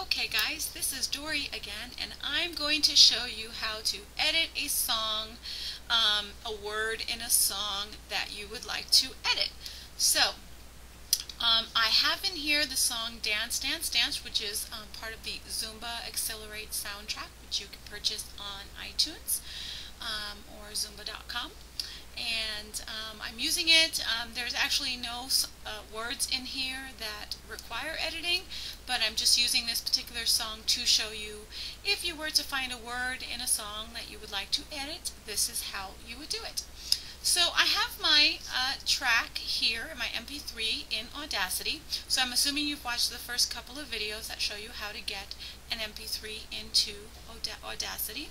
Okay guys, this is Dory again, and I'm going to show you how to edit a song, a word in a song that you would like to edit. So, I have in here the song Dance, Dance, Dance, which is part of the Zumba Accelerate soundtrack, which you can purchase on iTunes or Zumba.com. And I'm using it. There's actually no words in here that require editing, but I'm just using this particular song to show you if you were to find a word in a song that you would like to edit, this is how you would do it. So I have my track here, my MP3 in Audacity. So I'm assuming you've watched the first couple of videos that show you how to get an MP3 into Audacity.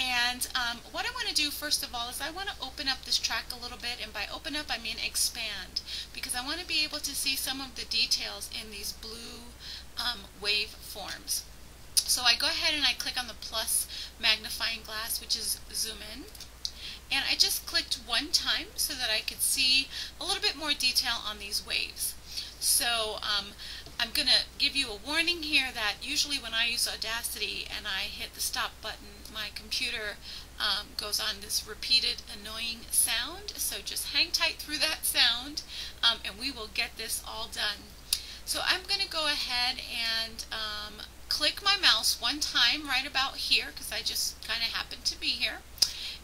And what I want to do first of all is I want to open up this track a little bit, and by open up I mean expand, because I want to be able to see some of the details in these blue wave forms. So I go ahead and I click on the plus magnifying glass, which is zoom in, and I just clicked one time so that I could see a little bit more detail on these waves. So I'm going to give you a warning here that usually when I use Audacity and I hit the stop button, my computer goes on this repeated annoying sound. So just hang tight through that sound and we will get this all done. So I'm going to go ahead and click my mouse one time right about here, because I just kind of happen to be here.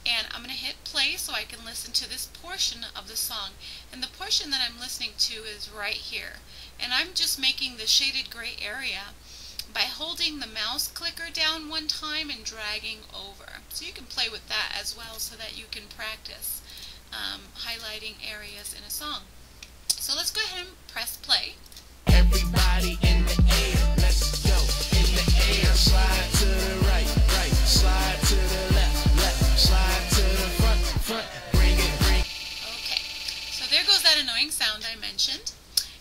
And I'm going to hit play so I can listen to this portion of the song. And the portion that I'm listening to is right here. And I'm just making the shaded gray area by holding the mouse clicker down one time and dragging over. So you can play with that as well so that you can practice highlighting areas in a song. So let's go ahead and press play. Everybody in the air, let's go. In the air, slide to the right, right, slide to the left, left, slide to the front, front, bring it, bring it. Okay, so there goes that annoying sound I mentioned.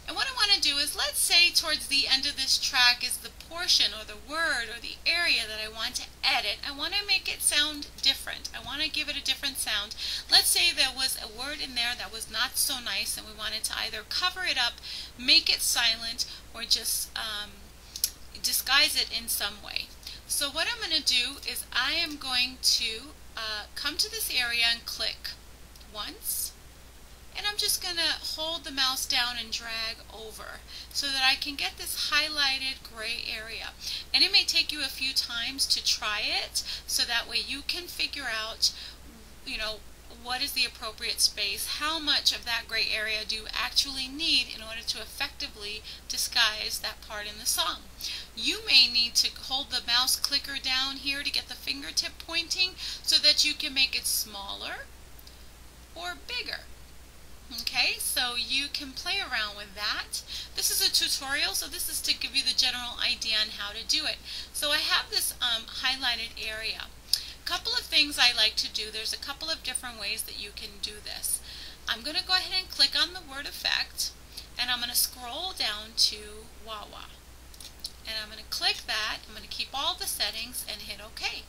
And what I want to do is, let's say towards the end of this track is the portion or the word or the area that I want to edit. I want to make it sound different. I want to give it a different sound. Let's say there was a word in there that was not so nice and we wanted to either cover it up, make it silent, or just disguise it in some way. So what I'm going to do is I am going to come to this area and click once. And I'm just going to hold the mouse down and drag over so that I can get this highlighted gray area. And it may take you a few times to try it, so that way you can figure out, you know, what is the appropriate space, how much of that gray area do you actually need in order to effectively disguise that part in the song. You may need to hold the mouse clicker down here to get the fingertip pointing so that you can make it smaller or bigger. Okay, so you can play around with that. This is a tutorial, so this is to give you the general idea on how to do it. So I have this highlighted area. A couple of things I like to do. There's a couple of different ways that you can do this. I'm going to go ahead and click on the word effect, and I'm going to scroll down to wah wah. And I'm going to click that. I'm going to keep all the settings and hit OK.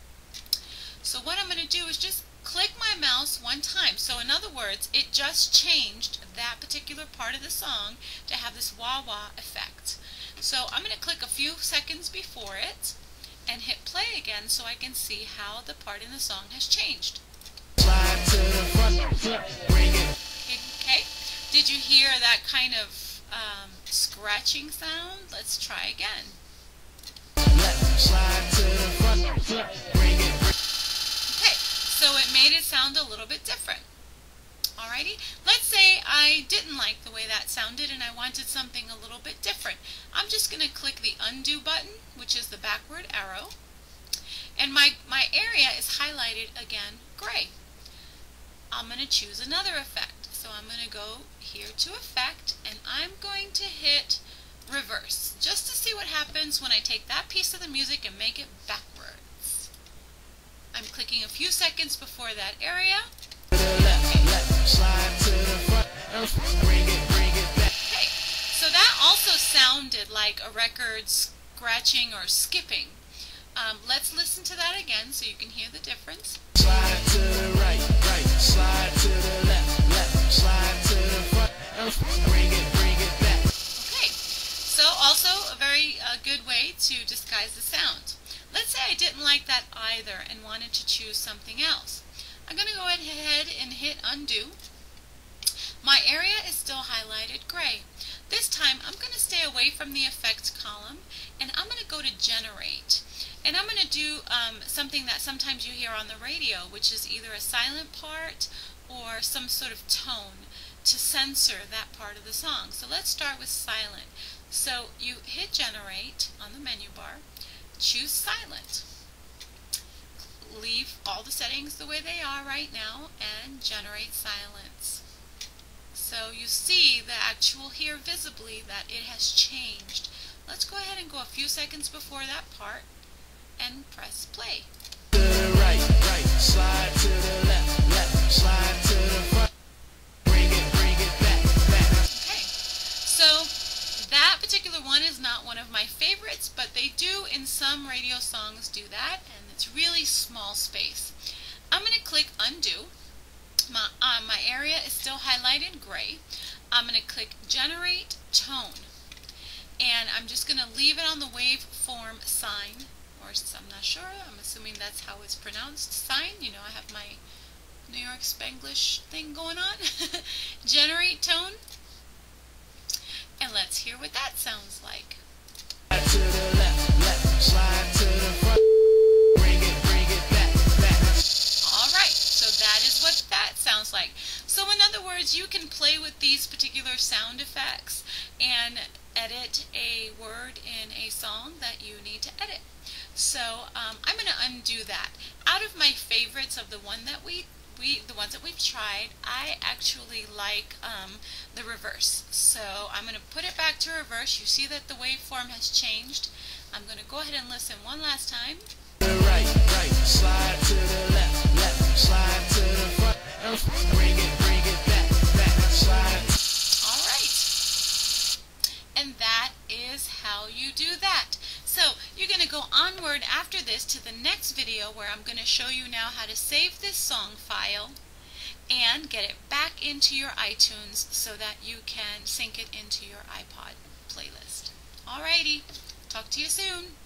So what I'm going to do is just click my mouse one time. So in other words, it just changed that particular part of the song to have this wah-wah effect. So I'm going to click a few seconds before it and hit play again so I can see how the part in the song has changed. Slide to the front, front, bring it. Okay, did you hear that kind of scratching sound? Let's try again. Left, slide to the front, front, bring it. So it made it sound a little bit different. Alrighty, let's say I didn't like the way that sounded and I wanted something a little bit different. I'm just going to click the undo button, which is the backward arrow, and my area is highlighted again gray. I'm going to choose another effect. So I'm going to go here to effect, and I'm going to hit reverse, just to see what happens when I take that piece of the music and make it backwards. I'm clicking a few seconds before that area. Okay, so that also sounded like a record scratching or skipping. Let's listen to that again so you can hear the difference. Slide to the right, right, slide to the left, left, slide to the front, bring it back. Okay, so also a very very good way to disguise the sound. Let's say I didn't like that either and wanted to choose something else. I'm going to go ahead and hit undo. My area is still highlighted gray. This time I'm going to stay away from the effects column and I'm going to go to generate. And I'm going to do something that sometimes you hear on the radio, which is either a silent part or some sort of tone to censor that part of the song. So let's start with silent. So you hit generate on the menu bar, choose silent. Leave all the settings the way they are right now and generate silence. So you see the actual here visibly that it has changed. Let's go ahead and go a few seconds before that part and press play. To the right, right, slide to the left, left, slide to the front, bring it back, back. Okay, so that particular one is not one of my favorites, but they do in some radio songs do that, and it's really small space. I'm going to click undo. My area is still highlighted gray. I'm going to click generate tone, and I'm just going to leave it on the waveform sine, or I'm not sure, I'm assuming that's how it's pronounced, sine. You know, I have my New York Spanglish thing going on. Generate tone, and let's hear what that sounds like. Slide to the left, left, slide to the front, bring it back, back. Alright, so that is what that sounds like. So in other words, you can play with these particular sound effects and edit a word in a song that you need to edit. So I'm going to undo that. Out of my favorites of the ones that we've tried, I actually like the reverse. So I'm going to put it back to reverse. You see that the waveform has changed. I'm going to go ahead and listen one last time. Right, right, slide to the left, left, slide to the front, bring it back, back, slide. Alright, and that is how you do that. So you're going to go onward after this to the next video where I'm going to show you now how to save this song file and get it back into your iTunes so that you can sync it into your iPod playlist. Alrighty, talk to you soon.